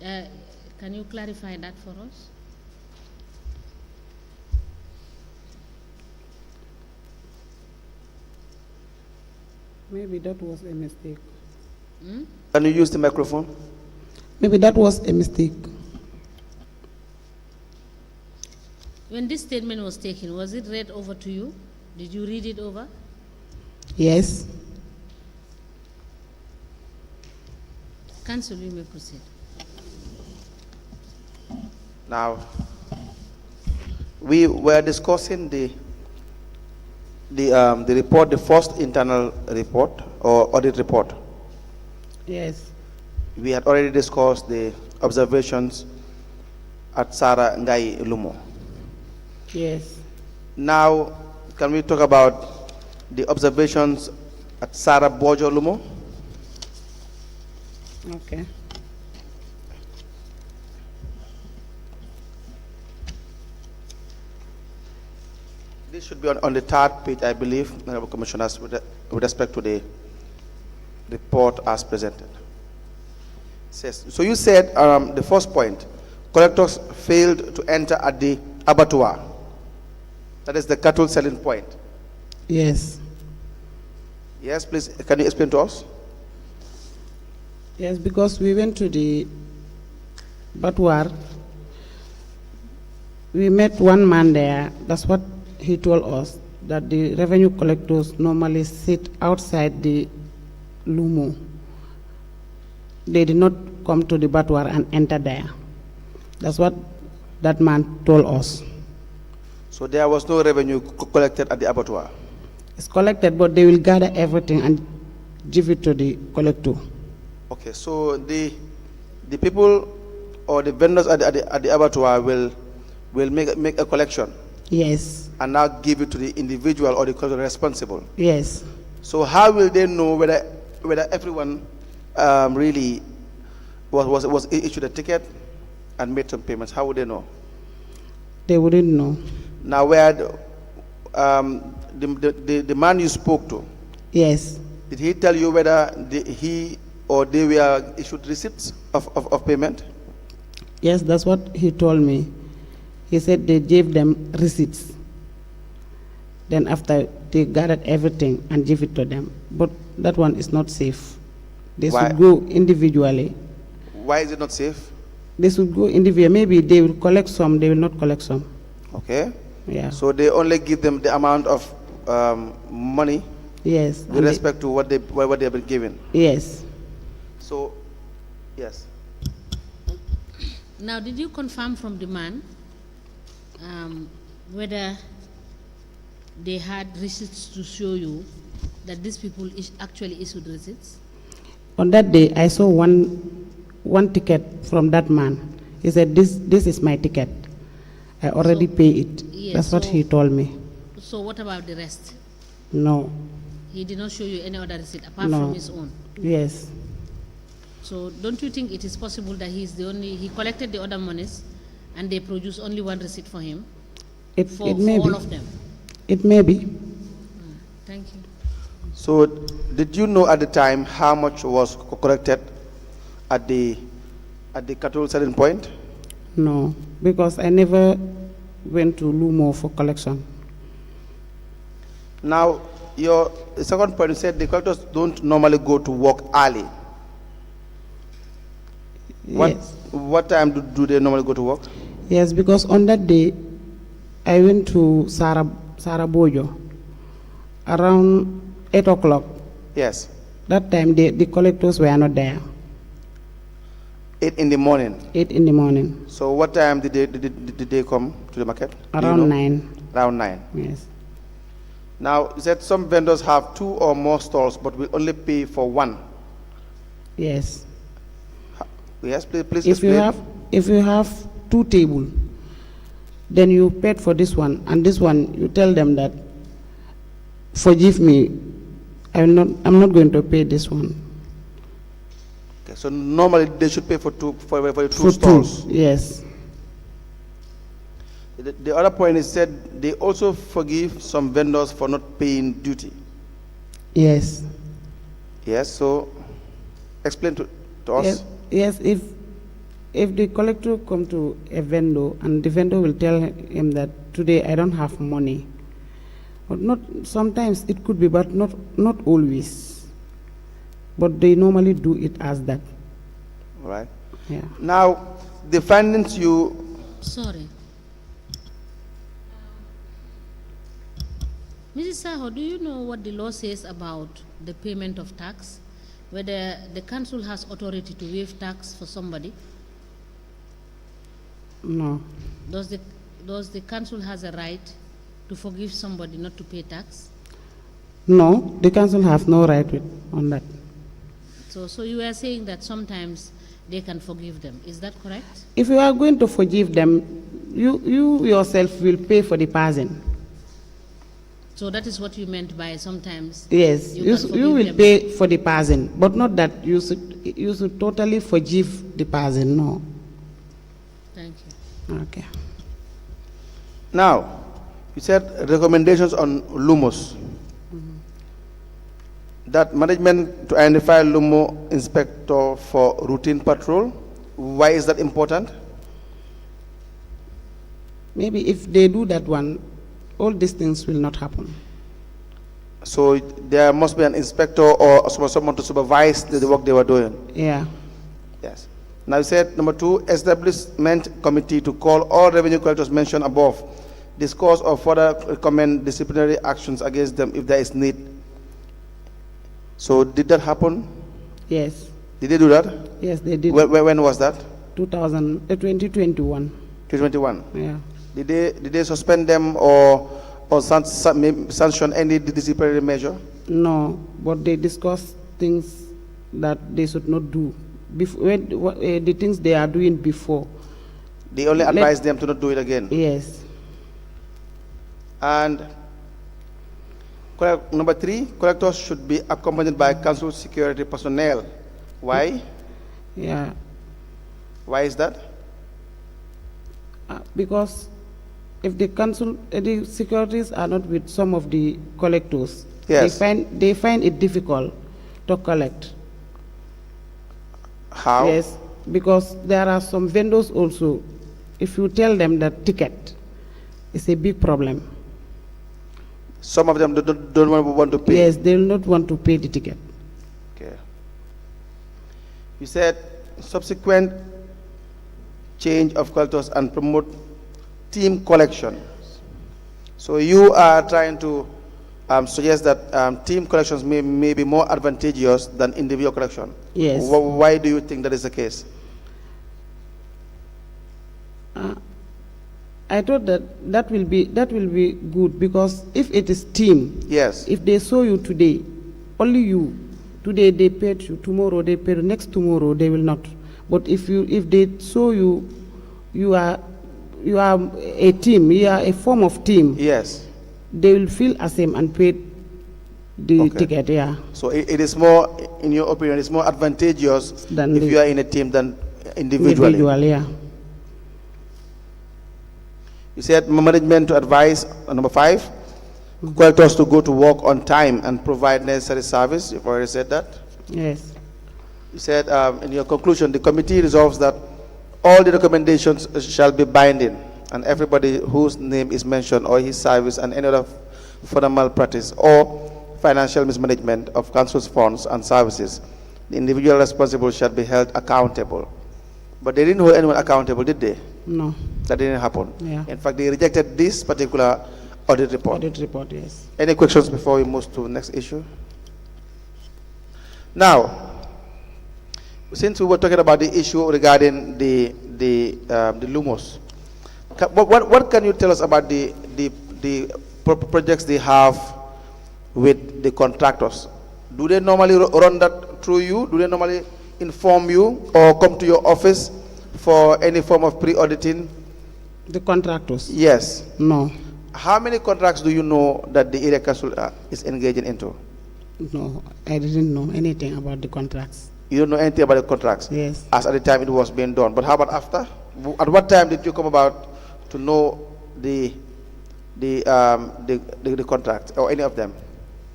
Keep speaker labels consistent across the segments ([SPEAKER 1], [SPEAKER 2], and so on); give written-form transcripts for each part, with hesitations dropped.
[SPEAKER 1] Can you clarify that for us?
[SPEAKER 2] Maybe that was a mistake.
[SPEAKER 3] Can you use the microphone?
[SPEAKER 2] Maybe that was a mistake.
[SPEAKER 1] When this statement was taken, was it read over to you? Did you read it over?
[SPEAKER 2] Yes.
[SPEAKER 1] Counsel, you may proceed.
[SPEAKER 3] Now, we were discussing the report, the first internal report or audit report.
[SPEAKER 2] Yes.
[SPEAKER 3] We had already discussed the observations at Sara Ngai Lumo.
[SPEAKER 2] Yes.
[SPEAKER 3] Now, can we talk about the observations at Sara Bojo Lumo?
[SPEAKER 2] Okay.
[SPEAKER 3] This should be on the third page, I believe, Honorable Commissioners, with respect to the report as presented. Yes. So you said the first point, collectors failed to enter at the abattoir. That is the cattle selling point.
[SPEAKER 2] Yes.
[SPEAKER 3] Yes, please, can you explain to us?
[SPEAKER 2] Yes, because we went to the Batwar. We met one man there. That's what he told us, that the revenue collectors normally sit outside the Lumo. They did not come to the Batwar and enter there. That's what that man told us.
[SPEAKER 3] So there was no revenue collected at the abattoir?
[SPEAKER 2] It's collected, but they will gather everything and give it to the collector.
[SPEAKER 3] Okay, so the people or the vendors at the abattoir will make a collection?
[SPEAKER 2] Yes.
[SPEAKER 3] And now give it to the individual or the collector responsible?
[SPEAKER 2] Yes.
[SPEAKER 3] So how will they know whether everyone really was issued a ticket and made some payments? How would they know?
[SPEAKER 2] They wouldn't know.
[SPEAKER 3] Now, where the man you spoke to,
[SPEAKER 2] Yes.
[SPEAKER 3] did he tell you whether he or they were issued receipts of payment?
[SPEAKER 2] Yes, that's what he told me. He said they gave them receipts. Then after they gathered everything and give it to them. But that one is not safe. They
[SPEAKER 3] Why?
[SPEAKER 2] should go individually.
[SPEAKER 3] Why is it not safe?
[SPEAKER 2] They should go individually. Maybe they will collect some, they will not collect some.
[SPEAKER 3] Okay.
[SPEAKER 2] Yeah.
[SPEAKER 3] So they only give them the amount of money
[SPEAKER 2] Yes.
[SPEAKER 3] with respect to what they have been given.
[SPEAKER 2] Yes.
[SPEAKER 3] So, yes.
[SPEAKER 1] Now, did you confirm from the man whether they had receipts to show you that these people actually issued receipts?
[SPEAKER 2] On that day, I saw one ticket from that man. He said, this is my ticket. I already pay it.
[SPEAKER 1] Yes,
[SPEAKER 2] That's what he told me.
[SPEAKER 1] So what about the rest?
[SPEAKER 2] No.
[SPEAKER 1] He did not show you any other receipt apart
[SPEAKER 2] No.
[SPEAKER 1] from his own?
[SPEAKER 2] Yes.
[SPEAKER 1] So don't you think it is possible that he collected the other monies and they produce only one receipt for him? For all of them?
[SPEAKER 2] It may be.
[SPEAKER 1] Thank you.
[SPEAKER 3] So, did you know at the time how much was collected at the cattle selling point?
[SPEAKER 2] No, because I never went to Lumo for collection.
[SPEAKER 3] Now, your second point, you said the collectors don't normally go to work early.
[SPEAKER 2] Yes.
[SPEAKER 3] What time do they normally go to work?
[SPEAKER 2] Yes, because on that day, I went to Sara Bojo around 8 o'clock.
[SPEAKER 3] Yes.
[SPEAKER 2] That time, the collectors were not there.
[SPEAKER 3] 8 in the morning.
[SPEAKER 2] 8 in the morning.
[SPEAKER 3] So what time did they come to the market?
[SPEAKER 2] Around 9.
[SPEAKER 3] Around 9.
[SPEAKER 2] Yes.
[SPEAKER 3] Now, you said some vendors have 2 or more stalls, but will only pay for 1.
[SPEAKER 2] Yes.
[SPEAKER 3] Yes, please
[SPEAKER 2] If you have 2 tables, then you paid for this one, and this one you tell them that, forgive me, I'm not going to pay this one.
[SPEAKER 3] Okay, so normally they should pay for two stalls.
[SPEAKER 2] Yes.
[SPEAKER 3] The other point is said they also forgive some vendors for not paying duty.
[SPEAKER 2] Yes.
[SPEAKER 3] Yes, so explain to us.
[SPEAKER 2] Yes, if if the collector come to a vendor and the vendor will tell him that today I don't have money, but not sometimes it could be, but not always. But they normally do it as that.
[SPEAKER 3] Right.
[SPEAKER 2] Yeah.
[SPEAKER 3] Now, the findings you.
[SPEAKER 1] Sorry. Mrs. Saho, do you know what the law says about the payment of tax? Whether the council has authority to waive tax for somebody?
[SPEAKER 2] No.
[SPEAKER 1] Does the council has a right to forgive somebody not to pay tax?
[SPEAKER 2] No, the council has no right on that.
[SPEAKER 1] So you were saying that sometimes they can forgive them. Is that correct?
[SPEAKER 2] If you are going to forgive them, you yourself will pay for the person.
[SPEAKER 1] So that is what you meant by sometimes.
[SPEAKER 2] Yes,
[SPEAKER 1] you
[SPEAKER 2] you
[SPEAKER 1] can forgive
[SPEAKER 2] will
[SPEAKER 1] them.
[SPEAKER 2] pay for the person, but not that you should totally forgive the person. No.
[SPEAKER 1] Thank you.
[SPEAKER 2] Okay.
[SPEAKER 3] Now, you said recommendations on LUMOS. That management to identify LUMO inspector for routine patrol. Why is that important?
[SPEAKER 2] Maybe if they do that one, all these things will not happen.
[SPEAKER 3] So there must be an inspector or someone to supervise the work they were doing.
[SPEAKER 2] Yeah.
[SPEAKER 3] Yes. Now you said number 2, establishment committee to call all revenue collectors mentioned above, discuss or further recommend disciplinary actions against them if there is need. So did that happen?
[SPEAKER 2] Yes.
[SPEAKER 3] Did they do that?
[SPEAKER 2] Yes, they did.
[SPEAKER 3] When was that?
[SPEAKER 2] 2021.
[SPEAKER 3] 2021.
[SPEAKER 2] Yeah.
[SPEAKER 3] Did they suspend them or sanction any disciplinary measure?
[SPEAKER 2] No, but they discuss things that they should not do. Before, the things they are doing before.
[SPEAKER 3] They only advise them to not do it again.
[SPEAKER 2] Yes.
[SPEAKER 3] And number 3, collectors should be accompanied by council security personnel. Why?
[SPEAKER 2] Yeah.
[SPEAKER 3] Why is that?
[SPEAKER 2] Because if the council, the securities are not with some of the collectors,
[SPEAKER 3] yes,
[SPEAKER 2] they find it difficult to collect.
[SPEAKER 3] How?
[SPEAKER 2] Yes, because there are some vendors also. If you tell them that ticket is a big problem.
[SPEAKER 3] Some of them don't want to pay.
[SPEAKER 2] Yes, they will not want to pay the ticket.
[SPEAKER 3] Okay. You said subsequent change of collectors and promote team collection. So you are trying to suggest that team collections may be more advantageous than individual collection.
[SPEAKER 2] Yes.
[SPEAKER 3] Why do you think that is the case?
[SPEAKER 2] I thought that will be good, because if it is team,
[SPEAKER 3] yes,
[SPEAKER 2] if they saw you today, only you, today they paid you, tomorrow they paid, next tomorrow they will not. But if they saw you, you are a team, you are a form of team.
[SPEAKER 3] yes,
[SPEAKER 2] they will feel the same and pay the ticket. Yeah.
[SPEAKER 3] So it is more, in your opinion, it's more advantageous
[SPEAKER 2] than
[SPEAKER 3] if you are in a team than individually.
[SPEAKER 2] Yeah.
[SPEAKER 3] You said management to advise, number 5, collectors to go to work on time and provide necessary service. You've already said that.
[SPEAKER 2] Yes.
[SPEAKER 3] You said in your conclusion, the committee resolves that all the recommendations shall be binding, and everybody whose name is mentioned or his service and any other formal practice or financial mismanagement of council's funds and services, the individual responsible shall be held accountable. But they didn't hold anyone accountable, did they?
[SPEAKER 2] No.
[SPEAKER 3] That didn't happen.
[SPEAKER 2] Yeah.
[SPEAKER 3] In fact, they rejected this particular audit report.
[SPEAKER 2] Audit report, yes.
[SPEAKER 3] Any questions before we move to the next issue? Now, since we were talking about the issue regarding the LUMOS, what can you tell us about the projects they have with the contractors? Do they normally run that through you? Do they normally inform you or come to your office for any form of pre-auditing?
[SPEAKER 2] The contractors?
[SPEAKER 3] Yes.
[SPEAKER 2] No.
[SPEAKER 3] How many contracts do you know that the area council is engaging into?
[SPEAKER 2] No, I didn't know anything about the contracts.
[SPEAKER 3] You don't know anything about the contracts?
[SPEAKER 2] Yes.
[SPEAKER 3] As at the time it was being done. But how about after? At what time did you come about to know the contract or any of them?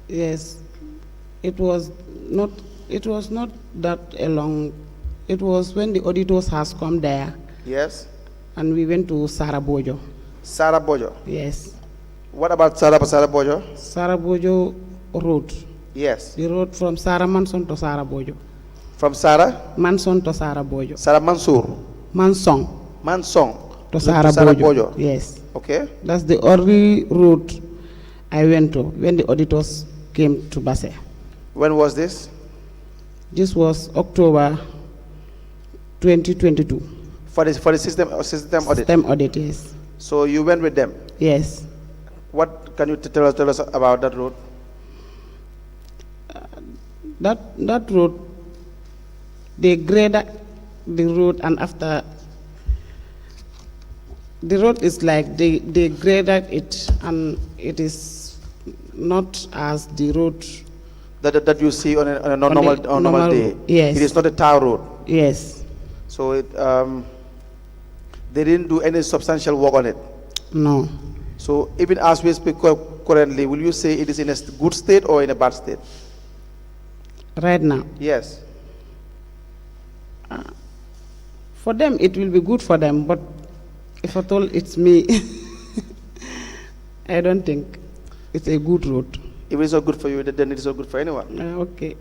[SPEAKER 2] Yes. It was not that a long It was when the auditors has come there,
[SPEAKER 3] Yes.
[SPEAKER 2] and we went to Sarabojo.
[SPEAKER 3] Sarabojo.
[SPEAKER 2] Yes.
[SPEAKER 3] What about Sarabojo?
[SPEAKER 2] Sarabojo Road.
[SPEAKER 3] Yes.
[SPEAKER 2] The road from Sara Manson to Sarabojo.
[SPEAKER 3] From Sara?
[SPEAKER 2] Manson to Sarabojo.
[SPEAKER 3] Sara Mansour.
[SPEAKER 2] Mansong
[SPEAKER 3] Mansong.
[SPEAKER 2] to Sarabojo. Yes.
[SPEAKER 3] Okay.
[SPEAKER 2] That's the only route I went to when the auditors came to Basse.
[SPEAKER 3] When was this?
[SPEAKER 2] This was October 2022.
[SPEAKER 3] For the system audit.
[SPEAKER 2] System audit, yes.
[SPEAKER 3] So you went with them.
[SPEAKER 2] Yes.
[SPEAKER 3] What can you tell us about that road?
[SPEAKER 2] That road, they graded the road, and after the road is like they graded it, and it is not as the road
[SPEAKER 3] That you see on a normal day.
[SPEAKER 2] Yes.
[SPEAKER 3] It is not a tar road.
[SPEAKER 2] Yes.
[SPEAKER 3] So it, they didn't do any substantial work on it.
[SPEAKER 2] No.
[SPEAKER 3] So even as we speak currently, will you say it is in a good state or in a bad state?
[SPEAKER 2] Right now.
[SPEAKER 3] Yes.
[SPEAKER 2] For them, it will be good for them, but if at all it's me, I don't think it's a good road.
[SPEAKER 3] If it's not good for you, then it is not good for anyone.
[SPEAKER 2] Okay.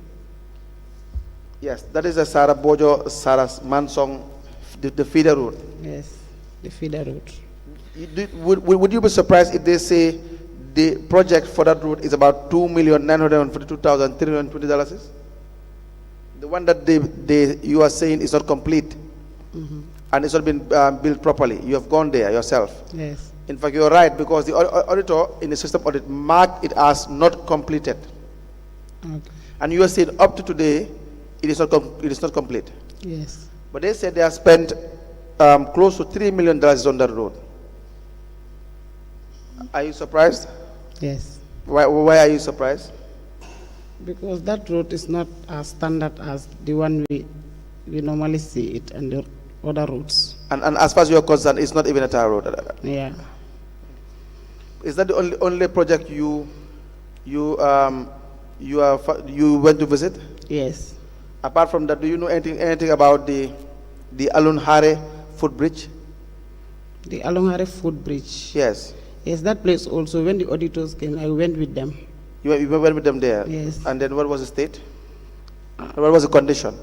[SPEAKER 3] Yes, that is the Sarabojo, Saras Mansong, the feeder road.
[SPEAKER 2] Yes, the feeder road.
[SPEAKER 3] Would you be surprised if they say the project for that road is about $2,942,320? The one that you are saying is not complete, and it's not been built properly. You have gone there yourself.
[SPEAKER 2] Yes.
[SPEAKER 3] In fact, you are right, because the auditor in the system audit marked it as not completed.
[SPEAKER 2] Okay.
[SPEAKER 3] And you are saying up to today, it is not complete.
[SPEAKER 2] Yes.
[SPEAKER 3] But they said they have spent close to $3 million on that road. Are you surprised?
[SPEAKER 2] Yes.
[SPEAKER 3] Why are you surprised?
[SPEAKER 2] Because that road is not as standard as the one we normally see it and the other roads.
[SPEAKER 3] And as far as you are concerned, it's not even a tar road.
[SPEAKER 2] Yeah.
[SPEAKER 3] Is that the only project you went to visit?
[SPEAKER 2] Yes.
[SPEAKER 3] Apart from that, do you know anything about the Alunhare footbridge?
[SPEAKER 2] The Alonghare footbridge.
[SPEAKER 3] Yes.
[SPEAKER 2] Yes, that place also, when the auditors came, I went with them.
[SPEAKER 3] You went with them there?
[SPEAKER 2] Yes.
[SPEAKER 3] And then what was the state? What was the condition?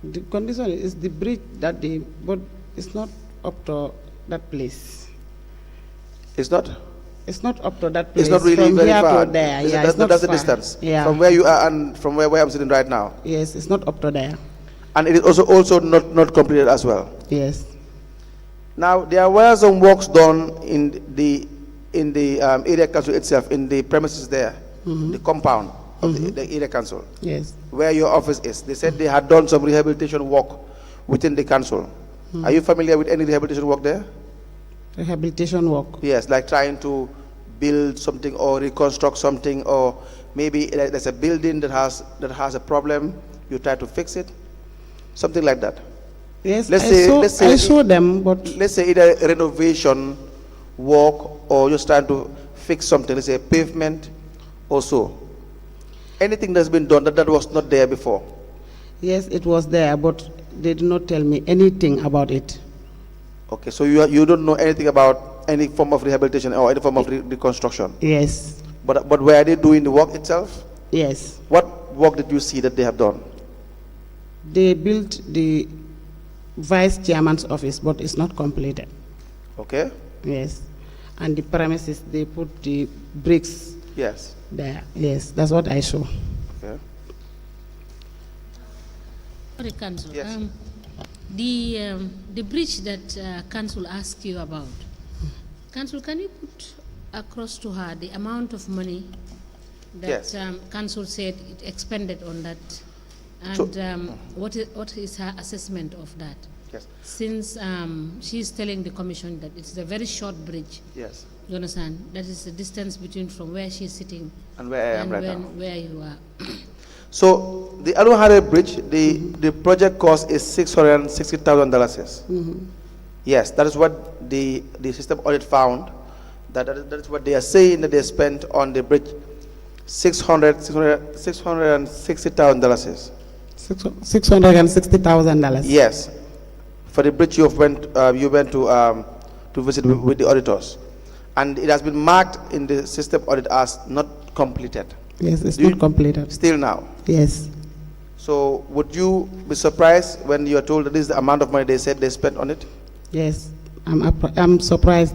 [SPEAKER 2] The condition is the bridge that but it's not up to that place.
[SPEAKER 3] It's not?
[SPEAKER 2] It's not up to that place.
[SPEAKER 3] It's not really
[SPEAKER 2] from
[SPEAKER 3] very
[SPEAKER 2] here
[SPEAKER 3] far.
[SPEAKER 2] to there. Yeah,
[SPEAKER 3] That's
[SPEAKER 2] it's not
[SPEAKER 3] the
[SPEAKER 2] far.
[SPEAKER 3] distance.
[SPEAKER 2] Yeah.
[SPEAKER 3] From where you are and from where I'm sitting right now.
[SPEAKER 2] Yes, it's not up to there.
[SPEAKER 3] And it is also not completed as well.
[SPEAKER 2] Yes.
[SPEAKER 3] Now there were some works done in the area council itself, in the premises there, the compound of the area council.
[SPEAKER 2] Yes.
[SPEAKER 3] Where your office is. They said they had done some rehabilitation work within the council. Are you familiar with any rehabilitation work there?
[SPEAKER 2] Rehabilitation work.
[SPEAKER 3] Yes, like trying to build something or reconstruct something, or maybe there's a building that has a problem, you try to fix it, something like that.
[SPEAKER 2] Yes,
[SPEAKER 3] Let's say
[SPEAKER 2] I saw them, but
[SPEAKER 3] let's say either renovation work or just trying to fix something, let's say pavement or so. Anything that's been done that was not there before.
[SPEAKER 2] yes, it was there, but they did not tell me anything about it.
[SPEAKER 3] Okay, so you don't know anything about any form of rehabilitation or any form of reconstruction.
[SPEAKER 2] Yes.
[SPEAKER 3] But were they doing the work itself?
[SPEAKER 2] Yes.
[SPEAKER 3] What work did you see that they have done?
[SPEAKER 2] They built the vice chairman's office, but it's not completed.
[SPEAKER 3] Okay.
[SPEAKER 2] Yes. And the premises, they put the bricks
[SPEAKER 3] Yes.
[SPEAKER 2] there. Yes, that's what I saw.
[SPEAKER 3] Okay.
[SPEAKER 1] Sorry, Council.
[SPEAKER 3] Yes.
[SPEAKER 1] The bridge that Council asked you about, Council, can you put across to her the amount of money that
[SPEAKER 3] Yes.
[SPEAKER 1] Council said it expended on that, and
[SPEAKER 3] So-
[SPEAKER 1] what is her assessment of that?
[SPEAKER 3] Yes.
[SPEAKER 1] Since she's telling the Commission that it's a very short bridge,
[SPEAKER 3] Yes.
[SPEAKER 1] you understand? That is the distance between from where she's sitting
[SPEAKER 3] And where I am right now.
[SPEAKER 1] where you are.
[SPEAKER 3] So the Aluhare Bridge, the project cost is $660,000. Yes, that is what the system audit found. That is what they are saying that they spent on the bridge, $660,000.
[SPEAKER 2] $660,000.
[SPEAKER 3] Yes. For the breach you went to visit with the auditors. And it has been marked in the system audit as not completed.
[SPEAKER 2] Yes, it's not completed.
[SPEAKER 3] Still now.
[SPEAKER 2] Yes.
[SPEAKER 3] So would you be surprised when you are told that this is the amount of money they said they spent on it?
[SPEAKER 2] Yes, I'm surprised,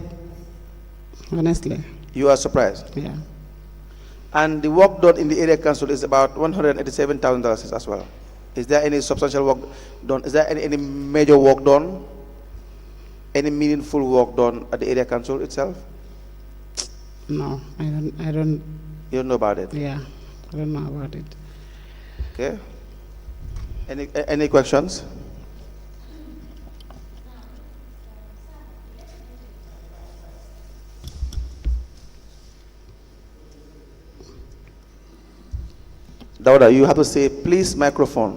[SPEAKER 2] honestly.
[SPEAKER 3] You are surprised?
[SPEAKER 2] Yeah.
[SPEAKER 3] And the work done in the area council is about $187,000 as well. Is there any substantial work done? Is there any major work done? Any meaningful work done at the area council itself?
[SPEAKER 2] No, I don't.
[SPEAKER 3] You don't know about it?
[SPEAKER 2] Yeah, I don't know about it.
[SPEAKER 3] Okay. Any questions? Dauda, you have to say, please, microphone.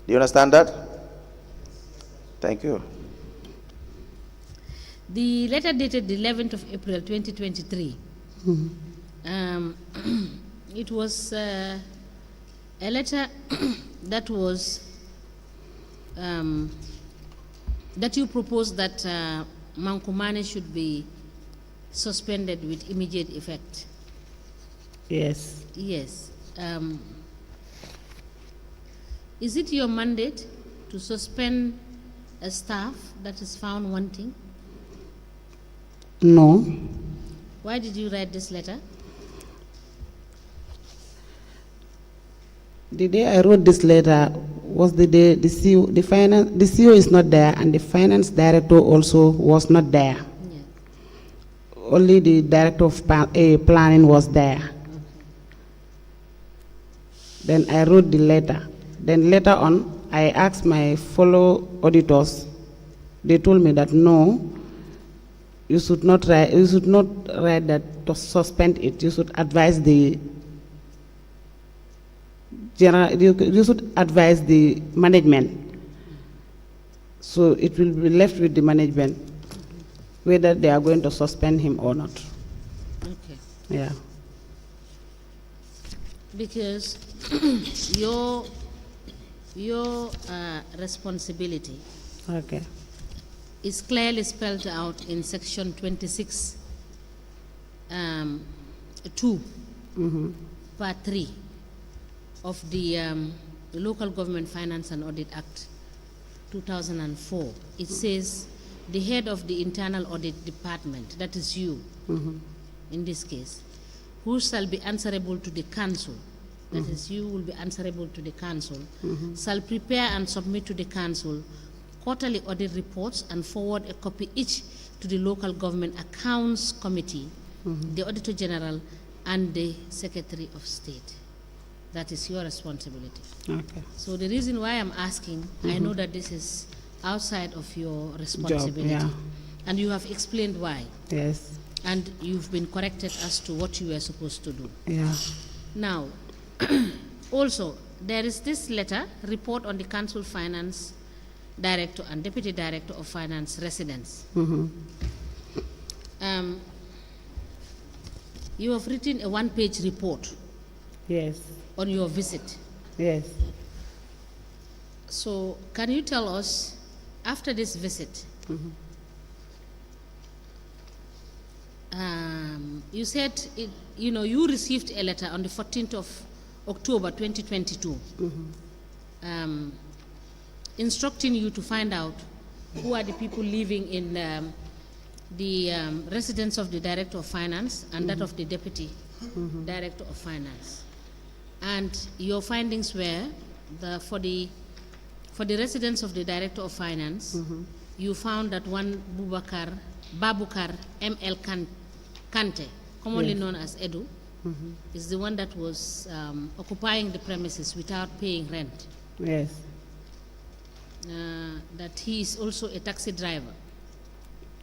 [SPEAKER 3] Do you understand that? Thank you.
[SPEAKER 1] The letter dated the 11th of April 2023. It was a letter that was that you proposed that Mankumane should be suspended with immediate effect.
[SPEAKER 2] Yes.
[SPEAKER 1] Yes. Is it your mandate to suspend a staff that is found wanting?
[SPEAKER 2] No.
[SPEAKER 1] Why did you write this letter?
[SPEAKER 2] The day I wrote this letter was the day the CEO is not there, and the finance director also was not there.
[SPEAKER 1] Yeah.
[SPEAKER 2] Only the director of planning was there. Okay. Then I wrote the letter. Then later on, I asked my fellow auditors. They told me that no, you should not write that to suspend it. You should advise the you should advise the management. So it will be left with the management whether they are going to suspend him or not.
[SPEAKER 1] Okay.
[SPEAKER 2] Yeah.
[SPEAKER 1] Because your responsibility is clearly spelled out in section 26 2 part 3 of the Local Government Finance and Audit Act 2004. It says the head of the internal audit department, that is you in this case, who shall be answerable to the council, that is you will be answerable to the council, shall prepare and submit to the council quarterly audit reports and forward a copy each to the Local Government Accounts Committee, the Auditor General, and the Secretary of State. That is your responsibility. Okay. So the reason why I'm asking, I know that this is outside of your responsibility. Job, yeah. And you have explained why.
[SPEAKER 2] Yes.
[SPEAKER 1] And you've been corrected as to what you were supposed to do.
[SPEAKER 2] Yeah.
[SPEAKER 1] Now, also, there is this letter, report on the Council Finance Director and Deputy Director of Finance residence. You have written a one-page report.
[SPEAKER 2] Yes.
[SPEAKER 1] On your visit.
[SPEAKER 2] Yes.
[SPEAKER 1] So, can you tell us, after this visit, you said, you received a letter on the 14th of October 2022, instructing you to find out who are the people living in the residence of the Director of Finance and that of the Deputy Director of Finance. And your findings were, for the residence of the Director of Finance, you found that one Babukar M.L. Kante, commonly known as Edu, is the one that was occupying the premises without paying rent.
[SPEAKER 2] Yes.
[SPEAKER 1] That he is also a taxi driver.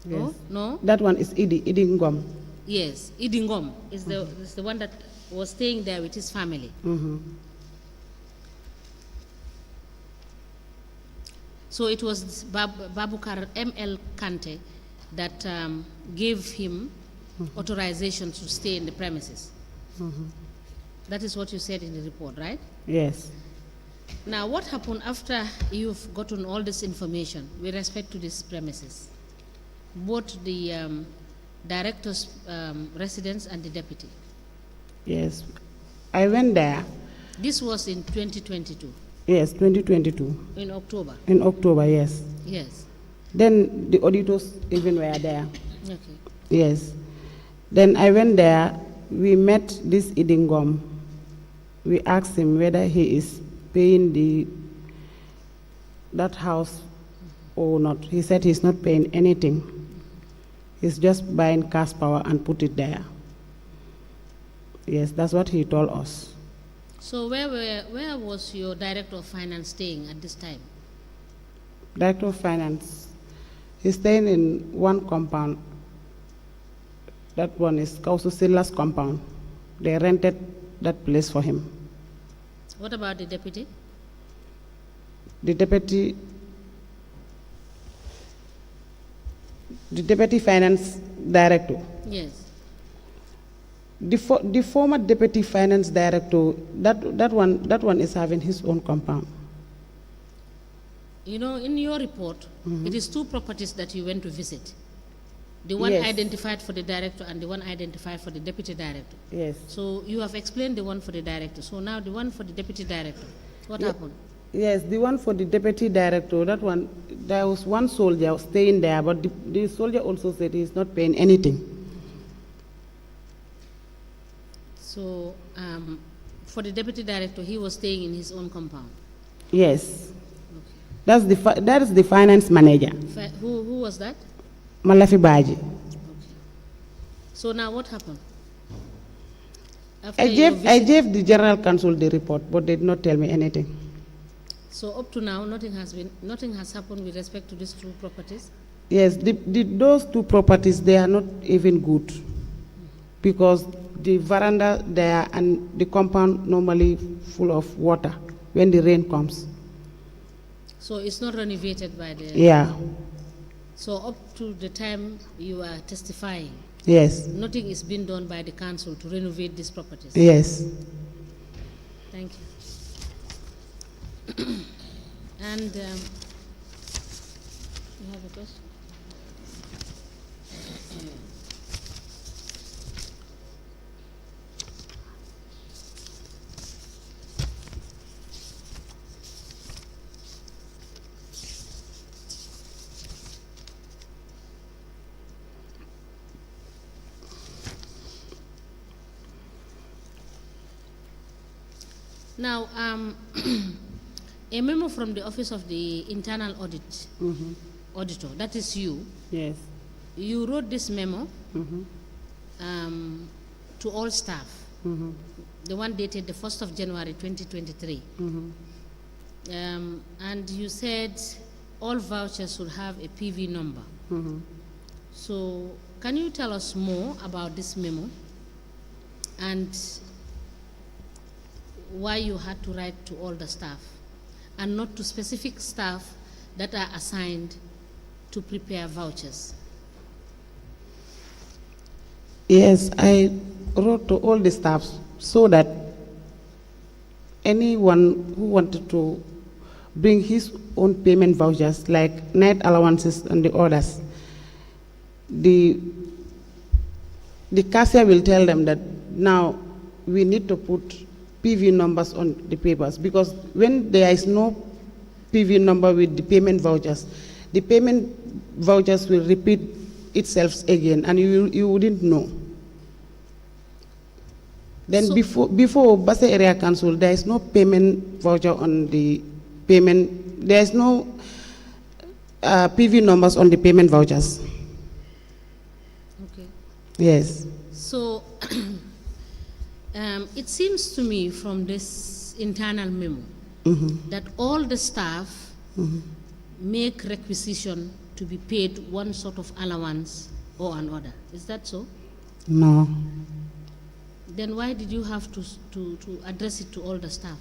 [SPEAKER 2] Yes.
[SPEAKER 1] Oh, no?
[SPEAKER 2] That one is Idi Ngom.
[SPEAKER 1] Yes, Idi Ngom is the one that was staying there with his family. So it was Babukar M.L. Kante that gave him authorization to stay in the premises. That is what you said in the report, right?
[SPEAKER 2] Yes.
[SPEAKER 1] Now, what happened after you've gotten all this information with respect to these premises? Both the director's residence and the deputy.
[SPEAKER 2] Yes. I went there.
[SPEAKER 1] This was in 2022,
[SPEAKER 2] Yes, 2022.
[SPEAKER 1] in October.
[SPEAKER 2] In October, yes.
[SPEAKER 1] Yes.
[SPEAKER 2] Then the auditors even were there.
[SPEAKER 1] Okay.
[SPEAKER 2] Yes. Then I went there. We met this Idingom. We asked him whether he is paying that house or not. He said he's not paying anything. He's just buying cash power and put it there. Yes, that's what he told us.
[SPEAKER 1] So where was your director of finance staying at this time?
[SPEAKER 2] Director of finance, he's staying in one compound. That one is Kaususila's compound. They rented that place for him.
[SPEAKER 1] What about the deputy?
[SPEAKER 2] The deputy finance director.
[SPEAKER 1] Yes.
[SPEAKER 2] The former deputy finance director, that one is having his own compound.
[SPEAKER 1] You know, in your report, it is 2 properties that you went to visit. The one
[SPEAKER 2] Yes.
[SPEAKER 1] identified for the director and the one identified for the deputy director.
[SPEAKER 2] Yes.
[SPEAKER 1] So you have explained the one for the director. So now the one for the deputy director, what happened?
[SPEAKER 2] Yes, the one for the deputy director, that one, there was one soldier staying there, but the soldier also said he's not paying anything.
[SPEAKER 1] So for the deputy director, he was staying in his own compound.
[SPEAKER 2] Yes.
[SPEAKER 1] Okay.
[SPEAKER 2] That is the finance manager,
[SPEAKER 1] Who was that?
[SPEAKER 2] Malafi Baji.
[SPEAKER 1] Okay. So now what happened? After
[SPEAKER 2] I
[SPEAKER 1] your visit-
[SPEAKER 2] gave the general counsel the report, but they did not tell me anything.
[SPEAKER 1] So up to now, nothing has happened with respect to these 2 properties?
[SPEAKER 2] Yes, those 2 properties, they are not even good, because the veranda there and the compound normally full of water when the rain comes.
[SPEAKER 1] So it's not renovated by the...
[SPEAKER 2] Yeah.
[SPEAKER 1] So up to the time you are testifying,
[SPEAKER 2] Yes.
[SPEAKER 1] nothing is being done by the council to renovate these properties?
[SPEAKER 2] Yes.
[SPEAKER 1] Thank you. And you have a question? Now, a memo from the Office of the Internal Audit Auditor, that is you.
[SPEAKER 2] Yes.
[SPEAKER 1] You wrote this memo to all staff, the one dated the 1st of January 2023. And you said all vouchers should have a PV number. So can you tell us more about this memo and why you had to write to all the staff and not to specific staff that are assigned to prepare vouchers?
[SPEAKER 2] Yes, I wrote to all the staffs so that anyone who wanted to bring his own payment vouchers, like night allowances and the others, the cashier will tell them that now we need to put PV numbers on the papers, because when there is no PV number with the payment vouchers will repeat itself again and you wouldn't know. Then
[SPEAKER 1] So-
[SPEAKER 2] before Basse Area Council, there is no payment voucher on the payment, there is no PV numbers on the payment vouchers.
[SPEAKER 1] Okay.
[SPEAKER 2] Yes.
[SPEAKER 1] So it seems to me from this internal memo that all the staff make requisition to be paid one sort of allowance or another. Is that so?
[SPEAKER 2] No.
[SPEAKER 1] Then why did you have to address it to all the staff?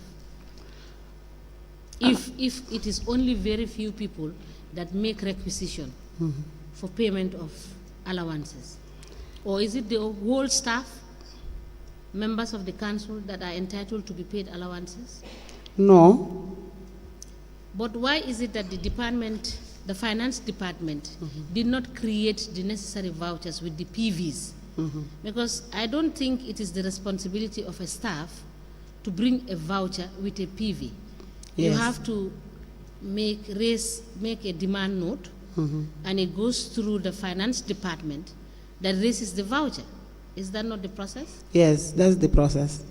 [SPEAKER 1] If it is only very few people that make requisition for payment of allowances, or is it the whole staff? members of the council that are entitled to be paid allowances?
[SPEAKER 2] No.
[SPEAKER 1] But why is it that the department, the finance department, did not create the necessary vouchers with the PVs? Because I don't think it is the responsibility of a staff to bring a voucher with a PV. You
[SPEAKER 2] Yes.
[SPEAKER 1] have to make a demand note, and it goes through the finance department that raises the voucher. Is that not the process?
[SPEAKER 2] Yes, that's the process.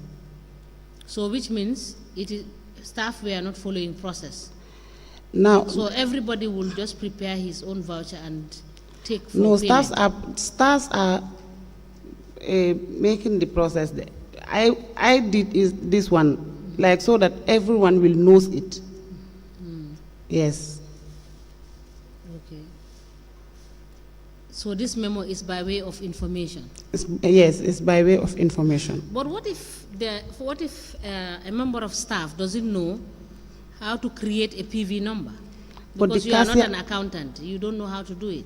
[SPEAKER 1] So which means staff were not following process.
[SPEAKER 2] Now,
[SPEAKER 1] So everybody will just prepare his own voucher and take for
[SPEAKER 2] no,
[SPEAKER 1] payment.
[SPEAKER 2] staffs are making the process. I did this one, like so that everyone will knows it. Yes.
[SPEAKER 1] Okay. So this memo is by way of information.
[SPEAKER 2] Yes, it's by way of information.
[SPEAKER 1] But what if a member of staff doesn't know how to create a PV number?
[SPEAKER 2] But
[SPEAKER 1] Because
[SPEAKER 2] the
[SPEAKER 1] you are not
[SPEAKER 2] cashier-
[SPEAKER 1] an accountant, you don't know how to do it.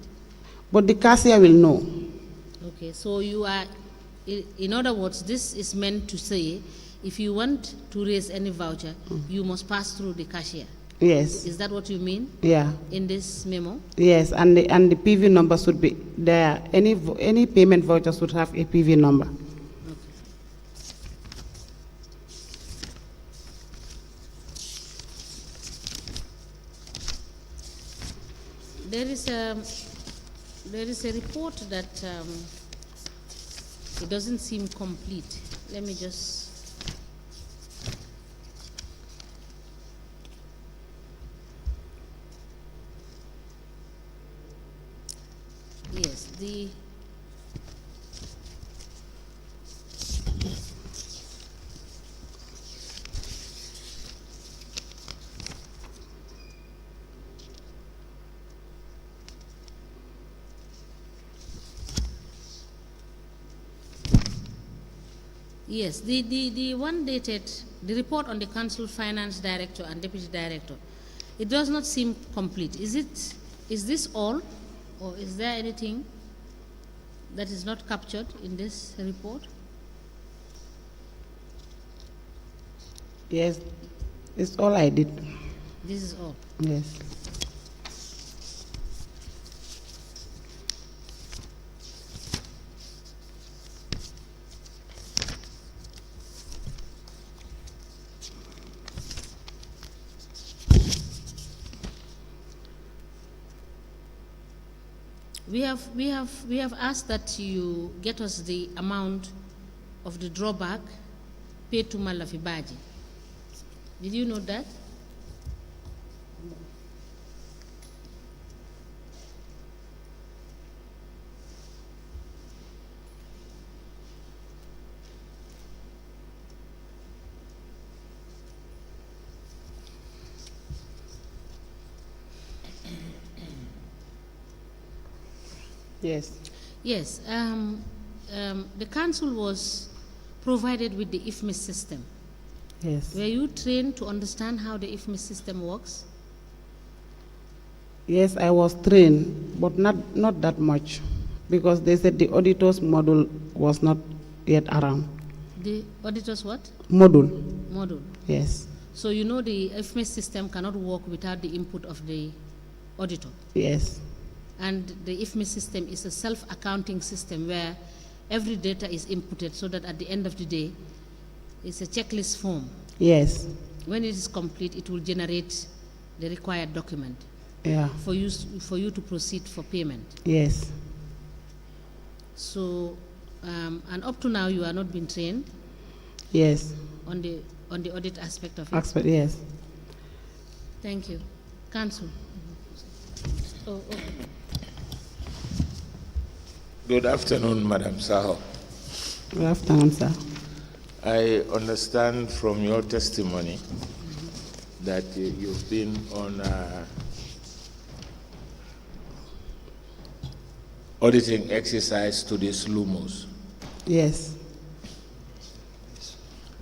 [SPEAKER 2] But the cashier will know.
[SPEAKER 1] Okay, so you are, in other words, this is meant to say, if you want to raise any voucher, you must pass through the cashier.
[SPEAKER 2] Yes.
[SPEAKER 1] Is that what you mean
[SPEAKER 2] Yeah.
[SPEAKER 1] in this memo?
[SPEAKER 2] Yes, and the PV number should be there. Any payment voucher should have a PV number.
[SPEAKER 1] There is a report that it doesn't seem complete. Let me just. Yes, yes, the one dated, the report on the council finance director and deputy director, it does not seem complete. Is this all, or is there anything that is not captured in this report?
[SPEAKER 2] Yes, it's all I did.
[SPEAKER 1] This is all.
[SPEAKER 2] Yes.
[SPEAKER 1] We have asked that you get us the amount of the drawback paid to Malafibaji. Did you know that?
[SPEAKER 2] Yes.
[SPEAKER 1] Yes. The council was provided with the IFMIS system.
[SPEAKER 2] Yes.
[SPEAKER 1] Were you trained to understand how the IFMIS system works?
[SPEAKER 2] Yes, I was trained, but not that much, because they said the auditor's module was not yet around.
[SPEAKER 1] The auditor's what?
[SPEAKER 2] Module.
[SPEAKER 1] Module.
[SPEAKER 2] Yes.
[SPEAKER 1] So you know the IFMIS system cannot work without the input of the auditor.
[SPEAKER 2] Yes.
[SPEAKER 1] And the IFMIS system is a self-accounting system where every data is inputted so that at the end of the day, it's a checklist form.
[SPEAKER 2] Yes.
[SPEAKER 1] When it is complete, it will generate the required document
[SPEAKER 2] Yeah.
[SPEAKER 1] for you to proceed for payment.
[SPEAKER 2] Yes.
[SPEAKER 1] So, and up to now, you are not been trained
[SPEAKER 2] Yes.
[SPEAKER 1] on the audit aspect of it.
[SPEAKER 2] Expert. Yes.
[SPEAKER 1] Thank you. Council. Oh, okay.
[SPEAKER 4] Good afternoon, Madam Saho.
[SPEAKER 2] Good afternoon, sir.
[SPEAKER 4] I understand from your testimony that you've been on auditing exercise to these LUMOs.
[SPEAKER 2] Yes.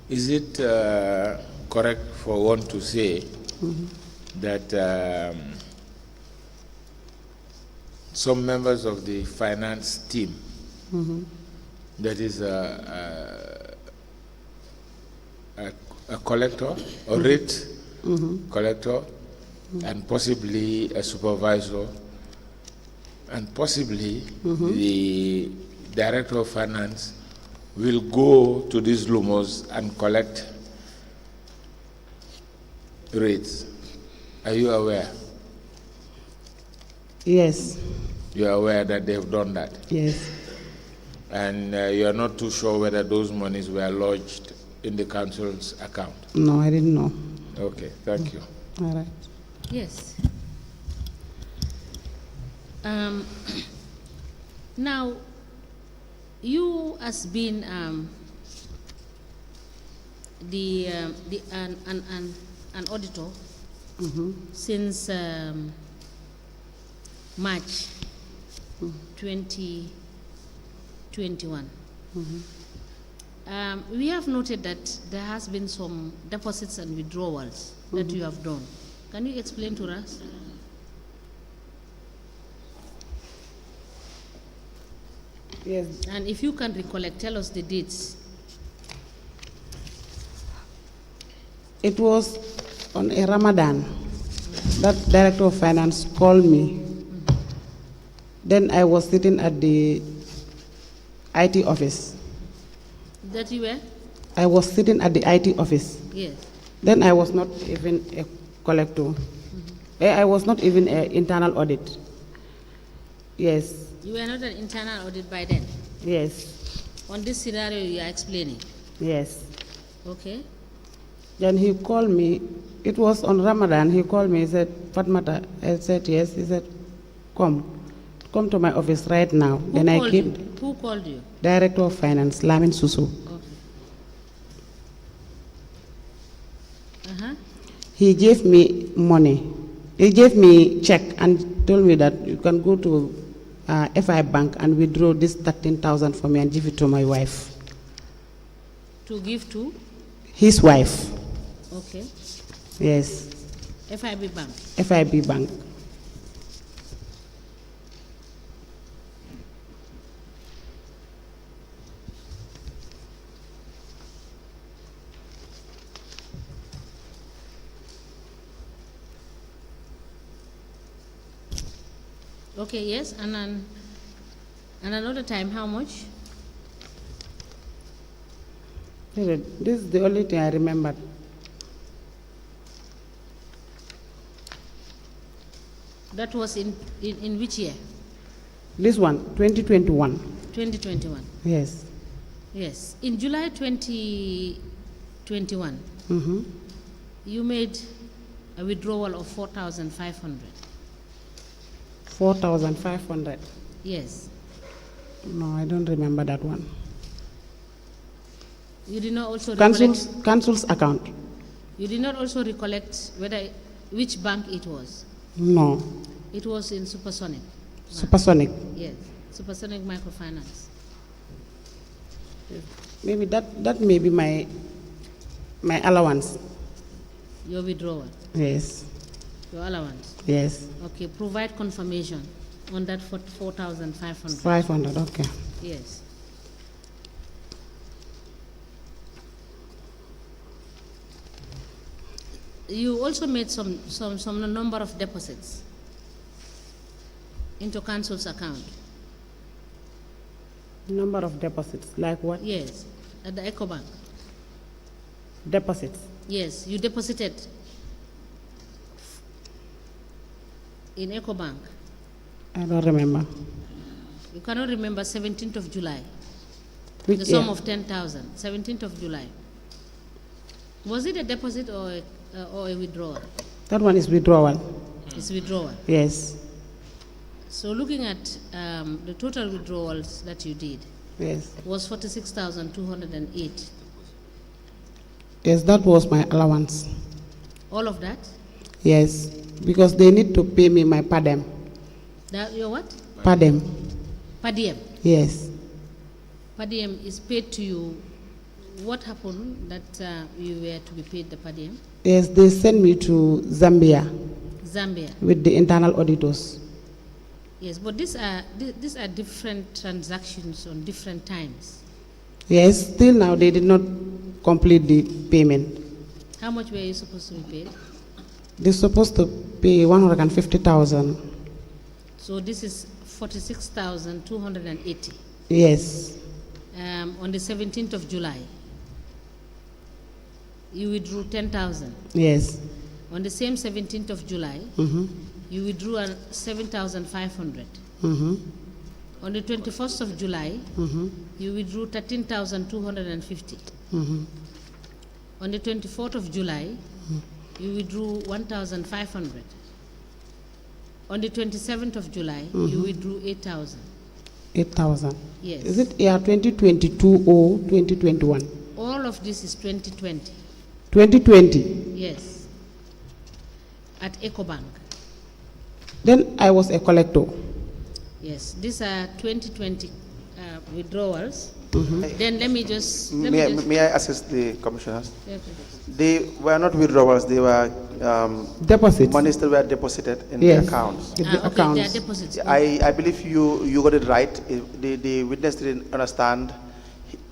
[SPEAKER 4] Is it correct for one to say that some members of the finance team, that is a collector, a rate collector, and possibly a supervisor, and possibly the director of finance will go to these lumos and collect rates. Are you aware?
[SPEAKER 2] Yes.
[SPEAKER 4] You are aware that they've done that?
[SPEAKER 2] Yes.
[SPEAKER 4] And you are not too sure whether those monies were lodged in the council's account?
[SPEAKER 2] No, I didn't know.
[SPEAKER 4] Okay, thank you.
[SPEAKER 2] All right.
[SPEAKER 1] Yes. Now, you as being an auditor since March 2021. We have noted that there has been some deposits and withdrawals that you have done. Can you explain to us?
[SPEAKER 2] Yes.
[SPEAKER 1] And if you can recollect, tell us the dates.
[SPEAKER 2] It was on a Ramadan that director of finance called me. Then I was sitting at the IT office.
[SPEAKER 1] That you were?
[SPEAKER 2] I was sitting at the IT office.
[SPEAKER 1] Yes.
[SPEAKER 2] Then I was not even a collector. I was not even an internal audit. Yes.
[SPEAKER 1] You were not an internal audit by then?
[SPEAKER 2] Yes.
[SPEAKER 1] On this scenario you are explaining?
[SPEAKER 2] Yes.
[SPEAKER 1] Okay.
[SPEAKER 2] Then he called me. It was on Ramadan. He called me. He said, Fatmata. I said, yes. He said, come to my office right now.
[SPEAKER 1] Who called you? Who called you?
[SPEAKER 2] Director of Finance, Lamin Susu.
[SPEAKER 1] Okay.
[SPEAKER 2] He gave me money. He gave me check and told me that you can go to FI Bank and withdraw this 13,000 for me and give it to my wife.
[SPEAKER 1] To give to?
[SPEAKER 2] His wife.
[SPEAKER 1] Okay.
[SPEAKER 2] Yes.
[SPEAKER 1] FIB Bank.
[SPEAKER 2] FIB Bank.
[SPEAKER 1] Okay, yes, and another time, how much?
[SPEAKER 2] This is the only thing I remember.
[SPEAKER 1] That was in which year?
[SPEAKER 2] This one, 2021.
[SPEAKER 1] 2021.
[SPEAKER 2] Yes.
[SPEAKER 1] Yes. In July 2021, you made a withdrawal of 4,500.
[SPEAKER 2] 4,500.
[SPEAKER 1] Yes.
[SPEAKER 2] No, I don't remember that one.
[SPEAKER 1] You did not also recollect?
[SPEAKER 2] Council's account.
[SPEAKER 1] You did not also recollect which bank it was?
[SPEAKER 2] No.
[SPEAKER 1] It was in Supersonic.
[SPEAKER 2] Supersonic.
[SPEAKER 1] Yes, Supersonic Microfinance.
[SPEAKER 2] Maybe that may be my allowance.
[SPEAKER 1] Your withdrawal?
[SPEAKER 2] Yes.
[SPEAKER 1] Your allowance?
[SPEAKER 2] Yes.
[SPEAKER 1] Okay, provide confirmation on that for 4,500.
[SPEAKER 2] 500, okay.
[SPEAKER 1] Yes. You also made some number of deposits into council's account.
[SPEAKER 2] Number of deposits, like what?
[SPEAKER 1] Yes, at the EcoBank.
[SPEAKER 2] Deposits?
[SPEAKER 1] Yes, you deposited in EcoBank.
[SPEAKER 2] I don't remember.
[SPEAKER 1] You cannot remember 17th of July.
[SPEAKER 2] Which
[SPEAKER 1] the sum
[SPEAKER 2] year?
[SPEAKER 1] of 10,000, 17th of July. Was it a deposit or a withdrawal?
[SPEAKER 2] That one is withdrawal.
[SPEAKER 1] It's withdrawal.
[SPEAKER 2] Yes.
[SPEAKER 1] So looking at the total withdrawals that you did,
[SPEAKER 2] Yes.
[SPEAKER 1] was 46,208.
[SPEAKER 2] Yes, that was my allowance.
[SPEAKER 1] All of that?
[SPEAKER 2] Yes, because they need to pay me my padem.
[SPEAKER 1] That your what?
[SPEAKER 2] Padem.
[SPEAKER 1] Per diem.
[SPEAKER 2] Yes.
[SPEAKER 1] Per diem is paid to you. What happened that you were to be paid the per diem?
[SPEAKER 2] Yes, they sent me to Zambia.
[SPEAKER 1] Zambia.
[SPEAKER 2] With the internal auditors.
[SPEAKER 1] Yes, but these are different transactions on different times.
[SPEAKER 2] Yes, still now they did not complete the payment.
[SPEAKER 1] How much were you supposed to be paid?
[SPEAKER 2] They're supposed to pay 150,000.
[SPEAKER 1] So this is 46,280
[SPEAKER 2] Yes,
[SPEAKER 1] on the 17th of July. You withdrew 10,000.
[SPEAKER 2] yes.
[SPEAKER 1] On the same 17th of July,
[SPEAKER 2] Mm-hmm.
[SPEAKER 1] you withdrew 7,500.
[SPEAKER 2] Mm-hmm.
[SPEAKER 1] On the 21st of July,
[SPEAKER 2] Mm-hmm.
[SPEAKER 1] you withdrew 13,250.
[SPEAKER 2] Mm-hmm.
[SPEAKER 1] On the 24th of July, you withdrew 1,500. On the 27th of July, you withdrew 8,000.
[SPEAKER 2] 8,000.
[SPEAKER 1] Yes.
[SPEAKER 2] Is it year 2022 or 2021?
[SPEAKER 1] All of this is 2020.
[SPEAKER 2] 2020.
[SPEAKER 1] Yes. At EcoBank.
[SPEAKER 2] Then I was a collector.
[SPEAKER 1] Yes. These are 2020 withdrawals.
[SPEAKER 2] Mm-hmm.
[SPEAKER 1] Then let me just.
[SPEAKER 3] May I assist the commissioners?
[SPEAKER 1] Okay.
[SPEAKER 3] They were not withdrawals, they were
[SPEAKER 2] Deposits.
[SPEAKER 3] monies that were deposited in
[SPEAKER 2] Yes.
[SPEAKER 3] the accounts.
[SPEAKER 2] In the
[SPEAKER 1] Okay, they are
[SPEAKER 2] accounts.
[SPEAKER 1] deposits.
[SPEAKER 3] I believe you got it right. The witness didn't understand.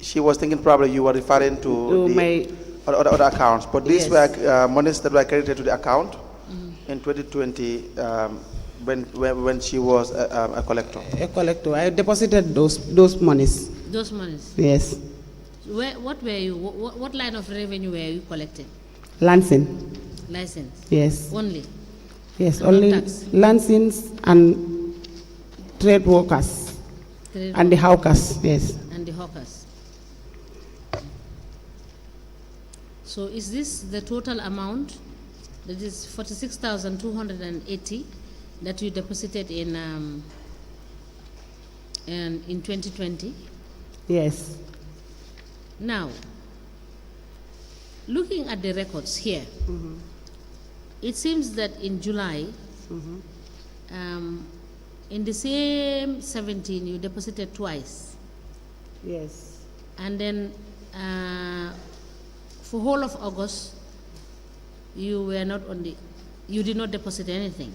[SPEAKER 3] She was thinking probably you were referring to the
[SPEAKER 2] my
[SPEAKER 3] other accounts, but these
[SPEAKER 2] Yes.
[SPEAKER 3] were monies that were credited to the account in 2020 when she was a collector.
[SPEAKER 2] a collector. I deposited those monies.
[SPEAKER 1] Those monies.
[SPEAKER 2] Yes.
[SPEAKER 1] What were you? What line of revenue were you collecting?
[SPEAKER 2] Lansing.
[SPEAKER 1] License
[SPEAKER 2] Yes.
[SPEAKER 1] only.
[SPEAKER 2] Yes.
[SPEAKER 1] And
[SPEAKER 2] Only
[SPEAKER 1] not tax.
[SPEAKER 2] Lansings and trade workers
[SPEAKER 1] Credit
[SPEAKER 2] and the hawkers. Yes.
[SPEAKER 1] and the hawkers. So is this the total amount? That is 46,280 that you deposited in 2020.
[SPEAKER 2] Yes.
[SPEAKER 1] Now, looking at the records here, it seems that in July, in the same 17, you deposited twice.
[SPEAKER 2] Yes.
[SPEAKER 1] And then for whole of August, you were not on the, you did not deposit anything.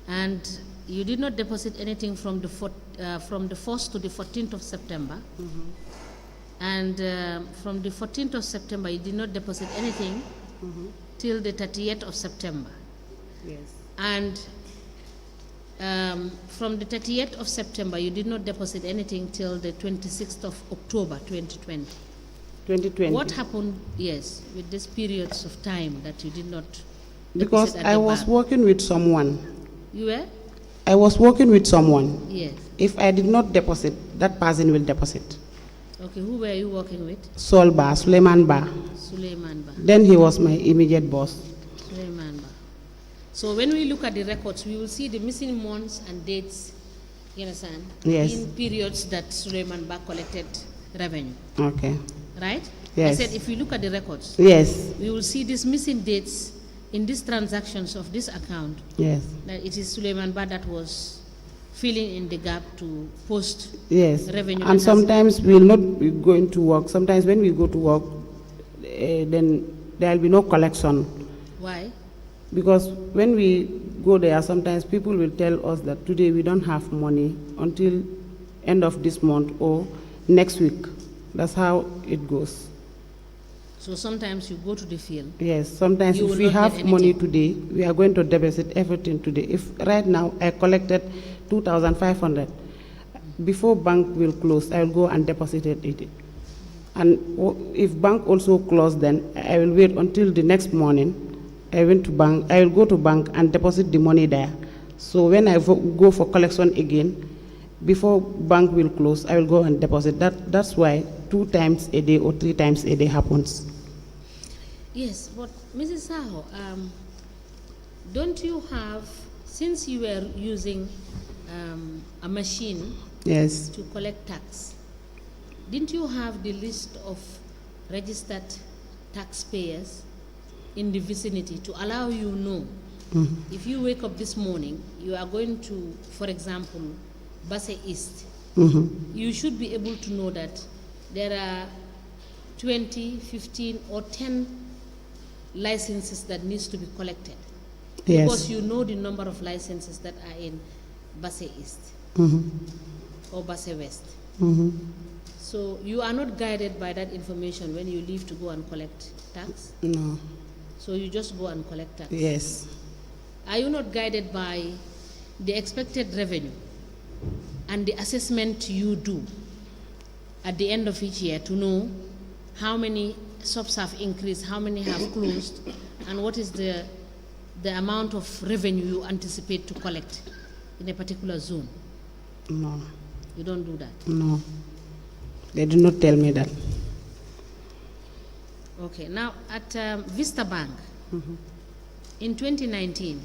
[SPEAKER 1] And you did not deposit anything from the 1st to the 14th of September. And from the 14th of September, you did not deposit anything till the 30th of September.
[SPEAKER 2] Yes.
[SPEAKER 1] And from the 30th of September, you did not deposit anything till the 26th of October 2020.
[SPEAKER 2] 2020.
[SPEAKER 1] What happened, yes, with these periods of time that you did not
[SPEAKER 2] Because
[SPEAKER 1] deposit at
[SPEAKER 2] I
[SPEAKER 1] the
[SPEAKER 2] was
[SPEAKER 1] bank?
[SPEAKER 2] working with someone.
[SPEAKER 1] You were?
[SPEAKER 2] I was working with someone.
[SPEAKER 1] Yes.
[SPEAKER 2] If I did not deposit, that person will deposit.
[SPEAKER 1] Okay, who were you working with?
[SPEAKER 2] Sol Ba, Suleiman Ba.
[SPEAKER 1] Suleiman Ba.
[SPEAKER 2] Then he was my immediate boss.
[SPEAKER 1] Suleiman Ba. So when we look at the records, we will see the missing months and dates, you understand?
[SPEAKER 2] Yes.
[SPEAKER 1] In periods that Suleiman Ba collected revenue,
[SPEAKER 2] Okay.
[SPEAKER 1] right?
[SPEAKER 2] Yes.
[SPEAKER 1] I said if we look at the records,
[SPEAKER 2] Yes.
[SPEAKER 1] we will see these missing dates in these transactions of this account,
[SPEAKER 2] Yes.
[SPEAKER 1] that it is Suleiman Ba that was filling in the gap to post
[SPEAKER 2] Yes.
[SPEAKER 1] revenue.
[SPEAKER 2] And sometimes we'll not be going to work. Sometimes when we go to work, then there will be no collection.
[SPEAKER 1] Why?
[SPEAKER 2] Because when we go there, sometimes people will tell us that today we don't have money until end of this month or next week. That's how it goes.
[SPEAKER 1] So sometimes you go to the field.
[SPEAKER 2] Yes, sometimes
[SPEAKER 1] You
[SPEAKER 2] if
[SPEAKER 1] will
[SPEAKER 2] we
[SPEAKER 1] not
[SPEAKER 2] have
[SPEAKER 1] get
[SPEAKER 2] money
[SPEAKER 1] anything.
[SPEAKER 2] today, we are going to deposit everything today. If right now I collected 2,500, before bank will close, I will go and deposit it. And if bank also close, then I will wait until the next morning. I will go to bank and deposit the money there. So when I go for collection again, before bank will close, I will go and deposit. That's why 2 times a day or 3 times a day happens.
[SPEAKER 1] Yes, but Mrs. Saho, don't you have, since you were using a machine
[SPEAKER 2] Yes.
[SPEAKER 1] to collect tax, didn't you have the list of registered taxpayers in the vicinity to allow you know if you wake up this morning, you are going to, for example, Basse East, you should be able to know that there are 20, 15 or 10 licenses that needs to be collected.
[SPEAKER 2] Yes.
[SPEAKER 1] Because you know the number of licenses that are in Basse East or Basse West. So you are not guided by that information when you leave to go and collect tax?
[SPEAKER 2] No.
[SPEAKER 1] So you just go and collect tax?
[SPEAKER 2] Yes.
[SPEAKER 1] Are you not guided by the expected revenue and the assessment you do at the end of each year to know how many shops have increased, how many have closed, and what is the amount of revenue you anticipate to collect in a particular zone?
[SPEAKER 2] No.
[SPEAKER 1] You don't do that?
[SPEAKER 2] No. They do not tell me that.
[SPEAKER 1] Okay. Now, at Vista Bank, in 2019,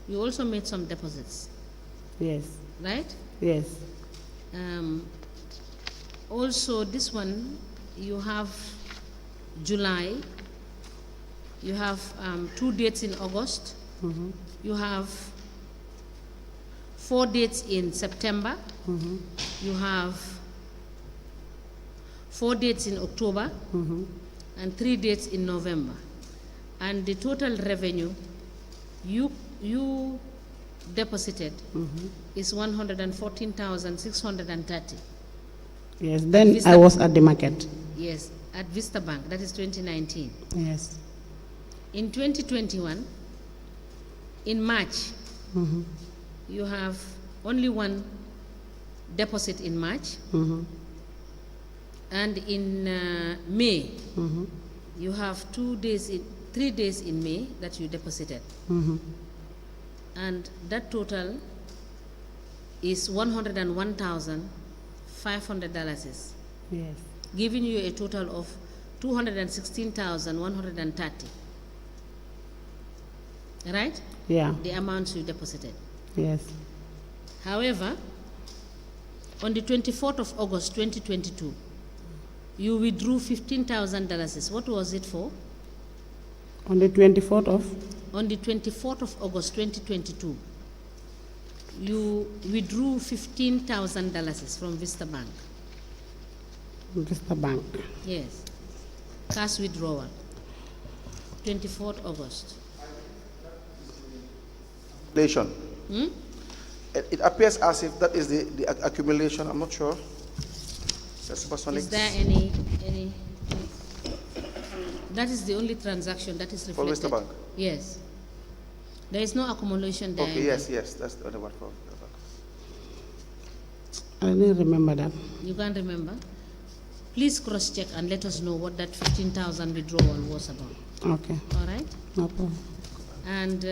[SPEAKER 1] you also made some deposits,
[SPEAKER 2] Yes.
[SPEAKER 1] right?
[SPEAKER 2] Yes.
[SPEAKER 1] Also, this one, you have July, you have 2 dates in August, you have 4 dates in September, you have 4 dates in October, and 3 dates in November. And the total revenue you deposited is 114,630.
[SPEAKER 2] Yes. Then I was at the market.
[SPEAKER 1] Yes, at Vista Bank. That is 2019.
[SPEAKER 2] Yes.
[SPEAKER 1] In 2021, in March, you have only 1 deposit in March, and in May, you have 3 days in May that you deposited, and that total is $101,500,
[SPEAKER 2] Yes.
[SPEAKER 1] giving you a total of 216,130. Right?
[SPEAKER 2] Yeah.
[SPEAKER 1] The amounts you deposited.
[SPEAKER 2] Yes.
[SPEAKER 1] However, on the 24th of August 2022, you withdrew $15,000. What was it for?
[SPEAKER 2] On the 24th of?
[SPEAKER 1] On the 24th of August 2022, you withdrew $15,000 from Vista Bank.
[SPEAKER 2] Vista Bank.
[SPEAKER 1] Yes. Cash withdrawal. 24th August.
[SPEAKER 3] Accumulation. It appears as if that is the accumulation. I'm not sure.
[SPEAKER 1] Is there any? That is the only transaction that is reflected.
[SPEAKER 3] For Vista Bank?
[SPEAKER 1] Yes. There is no accumulation there.
[SPEAKER 3] Okay, yes, that's the only one for Vista Bank.
[SPEAKER 2] I didn't remember that.
[SPEAKER 1] You can't remember? Please cross-check and let us know what that 15,000 withdrawal was about.
[SPEAKER 2] Okay.
[SPEAKER 1] All right?
[SPEAKER 2] No problem.
[SPEAKER 1] And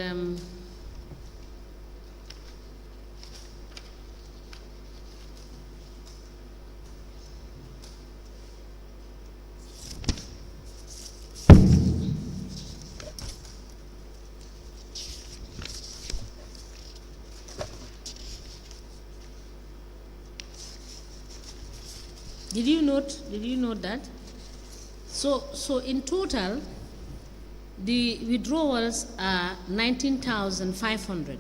[SPEAKER 1] did you note that? So in total, the withdrawals are 19,500.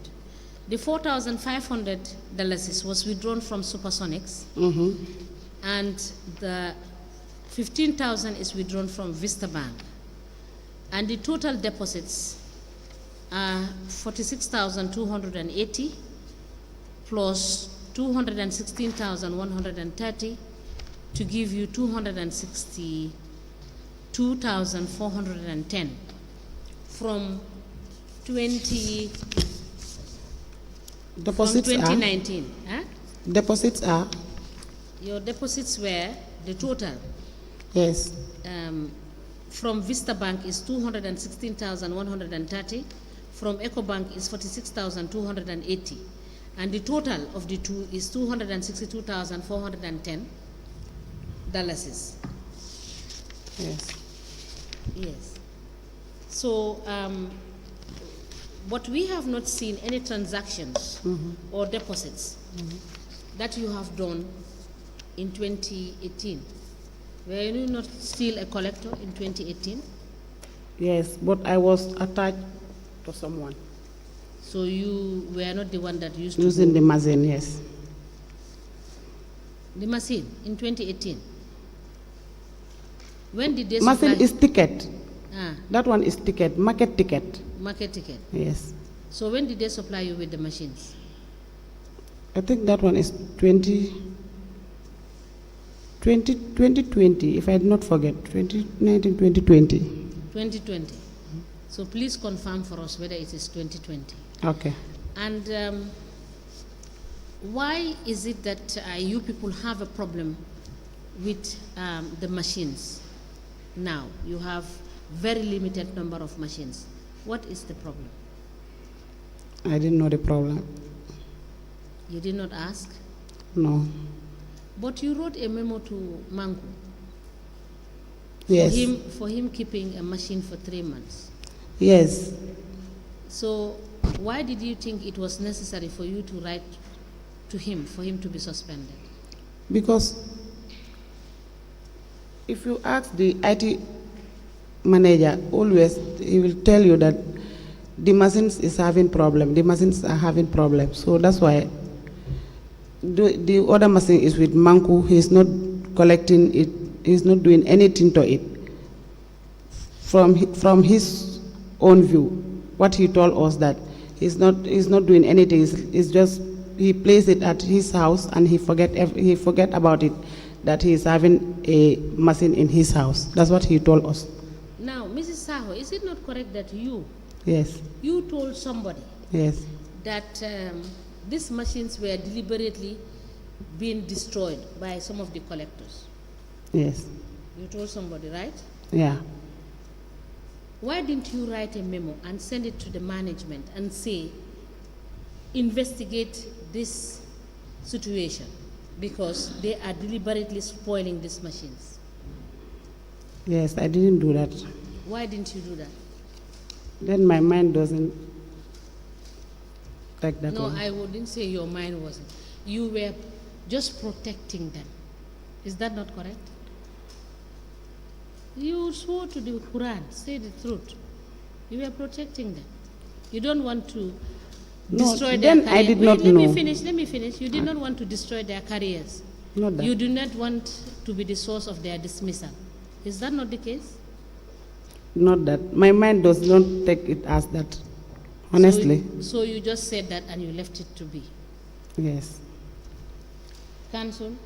[SPEAKER 1] The $4,500 was withdrawn from Supersonics, and the 15,000 is withdrawn from Vista Bank, and the total deposits are 46,280 plus 216,130 to give you 262,410 from 2019.
[SPEAKER 2] Deposits are?
[SPEAKER 1] Your deposits were the total.
[SPEAKER 2] Yes.
[SPEAKER 1] From Vista Bank is 216,130. From EcoBank is 46,280. And the total of the two is $262,410.
[SPEAKER 2] Yes.
[SPEAKER 1] Yes. So, but we have not seen any transactions or deposits that you have done in 2018. Were you not still a collector in 2018?
[SPEAKER 2] Yes, but I was attached to someone.
[SPEAKER 1] So you were not the one that used to
[SPEAKER 2] using the machine, yes.
[SPEAKER 1] The machine in 2018. When did they supply?
[SPEAKER 2] Machine is ticket.
[SPEAKER 1] Ah.
[SPEAKER 2] That one is ticket, market ticket.
[SPEAKER 1] Market ticket.
[SPEAKER 2] Yes.
[SPEAKER 1] So when did they supply you with the machines?
[SPEAKER 2] I think that one is 20. 2020, if I did not forget, 2019, 2020.
[SPEAKER 1] 2020. So please confirm for us whether it is 2020.
[SPEAKER 2] Okay.
[SPEAKER 1] And why is it that you people have a problem with the machines now? You have very limited number of machines. What is the problem?
[SPEAKER 2] I didn't know the problem.
[SPEAKER 1] You did not ask?
[SPEAKER 2] No.
[SPEAKER 1] But you wrote a memo to Mangu
[SPEAKER 2] Yes.
[SPEAKER 1] for him keeping a machine for 3 months.
[SPEAKER 2] Yes.
[SPEAKER 1] So why did you think it was necessary for you to write to him, for him to be suspended?
[SPEAKER 2] Because if you ask the IT manager, always he will tell you that the machines is having problem. The machines are having problems. So that's why the other machine is with Manku. He's not collecting it. He's not doing anything to it. From his own view, what he told us that he's not doing anything. It's just he placed it at his house and he forget about it, that he is having a machine in his house. That's what he told us.
[SPEAKER 1] Now, Mrs. Saho, is it not correct that you told somebody
[SPEAKER 2] Yes.
[SPEAKER 1] that these machines were deliberately being destroyed by some of the collectors?
[SPEAKER 2] Yes.
[SPEAKER 1] You told somebody, right?
[SPEAKER 2] Yeah.
[SPEAKER 1] Why didn't you write a memo and send it to the management and say, investigate this situation because they are deliberately spoiling these machines?
[SPEAKER 2] Yes, I didn't do that.
[SPEAKER 1] Why didn't you do that?
[SPEAKER 2] Then my mind doesn't take that
[SPEAKER 1] No,
[SPEAKER 2] one.
[SPEAKER 1] I wouldn't say your mind wasn't. You were just protecting them. Is that not correct? You swore to the Quran, say the truth. You were protecting them. You don't want to destroy their
[SPEAKER 2] then
[SPEAKER 1] career.
[SPEAKER 2] I did
[SPEAKER 1] Wait,
[SPEAKER 2] not
[SPEAKER 1] let
[SPEAKER 2] know.
[SPEAKER 1] Let me finish. You did not want to destroy their careers.
[SPEAKER 2] Not that.
[SPEAKER 1] You do not want to be the source of their dismissal. Is that not the case?
[SPEAKER 2] Not that. My mind does not take it as that. Honestly.
[SPEAKER 1] So you just said that and you left it to be.
[SPEAKER 2] Yes.
[SPEAKER 1] Council,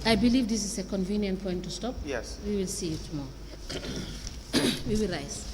[SPEAKER 1] I believe this is a convenient point to stop.
[SPEAKER 3] Yes.
[SPEAKER 1] We will see you tomorrow. We will rise.